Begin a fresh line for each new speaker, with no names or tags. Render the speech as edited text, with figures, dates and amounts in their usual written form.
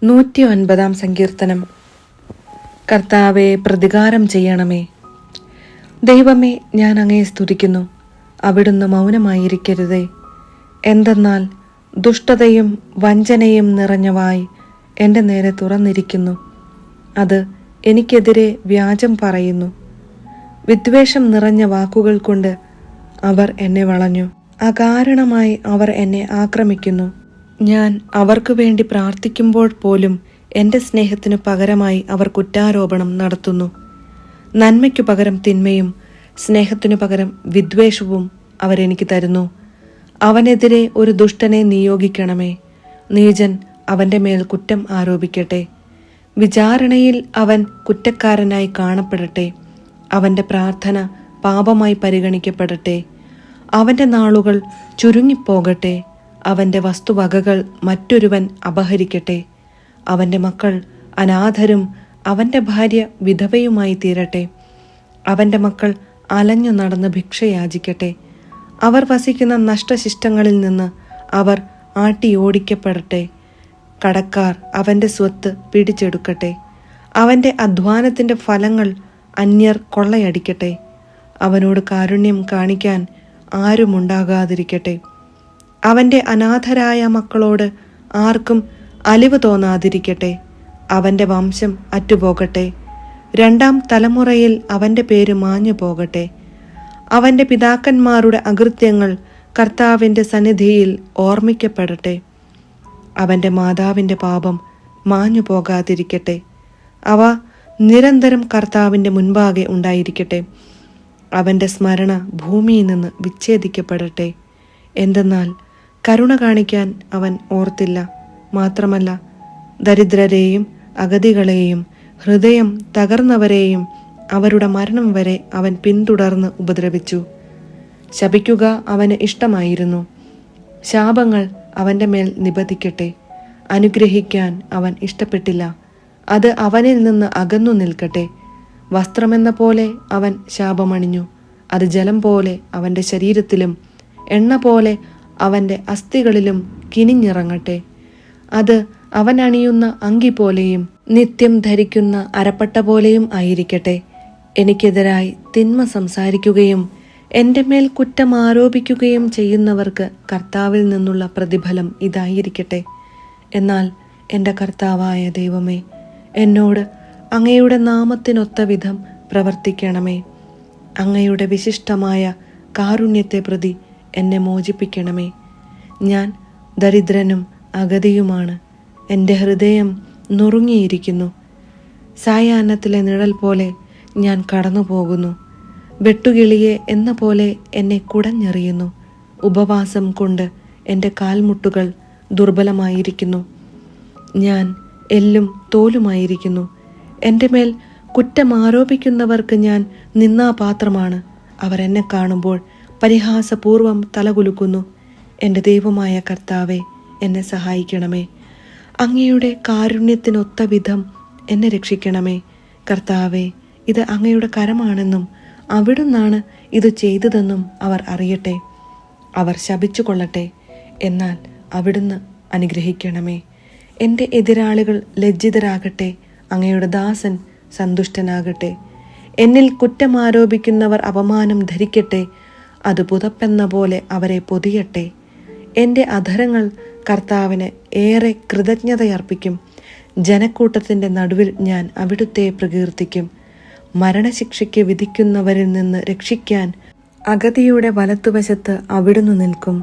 109 സങ്കീർത്തനം. കർത്താവെ, പ്രതികാരം ചെയ്യണമേ. ദൈവമേ, ഞാൻ അങ്ങയെ സ്തുതിക്കുന്നു. അവിടുന്ന് മൗനമായിരിക്കരുതേ. എന്തെന്നാൽ ദുഷ്ടതയും വഞ്ചനയും നിറഞ്ഞ വായ് എൻ്റെ നേരെ തുറന്നിരിക്കുന്നു. അത് എനിക്കെതിരെ വ്യാജം പറയുന്നു. വിദ്വേഷം നിറഞ്ഞ വാക്കുകൾ കൊണ്ട് അവർ എന്നെ വളഞ്ഞു. അകാരണമായി അവർ എന്നെ ആക്രമിക്കുന്നു. ഞാൻ അവർക്ക് വേണ്ടി പ്രാർത്ഥിക്കുമ്പോൾ പോലും എൻ്റെ സ്നേഹത്തിനു പകരമായി അവർ കുറ്റാരോപണം നടത്തുന്നു. നന്മയ്ക്കു പകരം തിന്മയും സ്നേഹത്തിനു പകരം വിദ്വേഷവും അവരെനിക്ക് തരുന്നു. അവനെതിരെ ഒരു ദുഷ്ടനെ നിയോഗിക്കണമേ. നീചൻ അവൻ്റെ മേൽ കുറ്റം ആരോപിക്കട്ടെ. വിചാരണയിൽ അവൻ കുറ്റക്കാരനായി കാണപ്പെടട്ടെ. അവൻ്റെ പ്രാർത്ഥന പാപമായി പരിഗണിക്കപ്പെടട്ടെ. അവൻ്റെ നാളുകൾ ചുരുങ്ങിപ്പോകട്ടെ. അവൻ്റെ വസ്തുവകകൾ മറ്റൊരുവൻ അപഹരിക്കട്ടെ. അവൻ്റെ മക്കൾ അനാഥരും അവൻ്റെ ഭാര്യ വിധവയുമായി തീരട്ടെ. അവൻ്റെ മക്കൾ അലഞ്ഞു നടന്ന് ഭിക്ഷയാചിക്കട്ടെ. അവർ വസിക്കുന്ന നഷ്ടശിഷ്ടങ്ങളിൽ നിന്ന് അവർ ആട്ടിയോടിക്കപ്പെടട്ടെ. കടക്കാർ അവൻ്റെ സ്വത്ത് പിടിച്ചെടുക്കട്ടെ. അവൻ്റെ അധ്വാനത്തിൻ്റെ ഫലങ്ങൾ അന്യർ കൊള്ളയടിക്കട്ടെ. അവനോട് കാരുണ്യം കാണിക്കാൻ ആരുമുണ്ടാകാതിരിക്കട്ടെ. അവൻ്റെ അനാഥരായ മക്കളോട് ആർക്കും അലിവ് തോന്നാതിരിക്കട്ടെ. അവൻ്റെ വംശം അറ്റുപോകട്ടെ. 2ാം തലമുറയിൽ അവൻ്റെ പേര് മാഞ്ഞു പോകട്ടെ. അവൻ്റെ പിതാക്കന്മാരുടെ അകൃത്യങ്ങൾ കർത്താവിൻ്റെ സന്നിധിയിൽ ഓർമ്മിക്കപ്പെടട്ടെ. അവൻ്റെ മാതാവിൻ്റെ പാപം മാഞ്ഞു പോകാതിരിക്കട്ടെ. അവ നിരന്തരം കർത്താവിൻ്റെ മുൻപാകെ ഉണ്ടായിരിക്കട്ടെ. അവൻ്റെ സ്മരണ ഭൂമിയിൽ നിന്ന് വിച്ഛേദിക്കപ്പെടട്ടെ. എന്തെന്നാൽ കരുണ കാണിക്കാൻ അവൻ ഓർത്തില്ല. മാത്രമല്ല, ദരിദ്രരെയും അഗതികളെയും ഹൃദയം തകർന്നവരെയും അവരുടെ മരണം വരെ അവൻ പിന്തുടർന്ന് ഉപദ്രവിച്ചു. ശപിക്കുക അവന് ഇഷ്ടമായിരുന്നു. ശാപങ്ങൾ അവൻ്റെ മേൽ നിബദിക്കട്ടെ. അനുഗ്രഹിക്കാൻ അവൻ ഇഷ്ടപ്പെട്ടില്ല. അത് അവനിൽ നിന്ന് അകന്നു നിൽക്കട്ടെ. വസ്ത്രമെന്ന പോലെ അവൻ ശാപമണിഞ്ഞു. അത് ജലം പോലെ അവൻ്റെ ശരീരത്തിലും എണ്ണ പോലെ അവൻ്റെ അസ്ഥികളിലും കിനിഞ്ഞിറങ്ങട്ടെ. അത് അവൻ അണിയുന്ന അങ്കി പോലെയും നിത്യം ധരിക്കുന്ന അരപ്പട്ട പോലെയും ആയിരിക്കട്ടെ. എനിക്കെതിരായി തിന്മ സംസാരിക്കുകയും എൻ്റെ മേൽ കുറ്റം ആരോപിക്കുകയും ചെയ്യുന്നവർക്ക് കർത്താവിൽ നിന്നുള്ള പ്രതിഫലം ഇതായിരിക്കട്ടെ. എന്നാൽ എൻ്റെ കർത്താവായ ദൈവമേ, എന്നോട് അങ്ങയുടെ നാമത്തിനൊത്ത വിധം പ്രവർത്തിക്കണമേ. അങ്ങയുടെ വിശിഷ്ടമായ കാരുണ്യത്തെ പ്രതി എന്നെ മോചിപ്പിക്കണമേ. ഞാൻ ദരിദ്രനും അഗതിയുമാണ്. എൻ്റെ ഹൃദയം നുറുങ്ങിയിരിക്കുന്നു. സായാഹ്നത്തിലെ നിഴൽ പോലെ ഞാൻ കടന്നു പോകുന്നു. വെട്ടുകിളിയെ എന്ന പോലെ എന്നെ കുടഞ്ഞെറിയുന്നു. ഉപവാസം കൊണ്ട് എൻ്റെ കാൽമുട്ടുകൾ ദുർബലമായിരിക്കുന്നു. ഞാൻ എല്ലും തോലുമായിരിക്കുന്നു. എൻ്റെ മേൽ കുറ്റമാരോപിക്കുന്നവർക്ക് ഞാൻ നിന്നാപാത്രമാണ്. അവർ എന്നെ കാണുമ്പോൾ പരിഹാസപൂർവം തലകുലുക്കുന്നു. എൻ്റെ ദൈവമായ കർത്താവെ, എന്നെ സഹായിക്കണമേ. അങ്ങയുടെ കാരുണ്യത്തിനൊത്ത വിധം എന്നെ രക്ഷിക്കണമേ. കർത്താവെ, ഇത് അങ്ങയുടെ കരമാണെന്നും അവിടുന്നാണ് ഇത് ചെയ്തതെന്നും അവർ അറിയട്ടെ. അവർ ശപിച്ചു കൊള്ളട്ടെ, എന്നാൽ അവിടുന്ന് അനുഗ്രഹിക്കണമേ. എൻ്റെ എതിരാളികൾ ലജ്ജിതരാകട്ടെ. അങ്ങയുടെ ദാസൻ സന്തുഷ്ടനാകട്ടെ. എന്നിൽ കുറ്റമാരോപിക്കുന്നവർ അപമാനം ധരിക്കട്ടെ. അത് പുതപ്പെന്ന പോലെ അവരെ പൊതിയട്ടെ. എൻ്റെ അധരങ്ങൾ കർത്താവിന് ഏറെ കൃതജ്ഞതയർപ്പിക്കും. ജനക്കൂട്ടത്തിൻ്റെ നടുവിൽ ഞാൻ അവിടുത്തെ പ്രകീർത്തിക്കും. മരണശിക്ഷയ്ക്ക് വിധിക്കുന്നവരിൽ നിന്ന് രക്ഷിക്കാൻ അഗതിയുടെ വലത്തുവശത്ത് അവിടുന്ന് നിൽക്കും.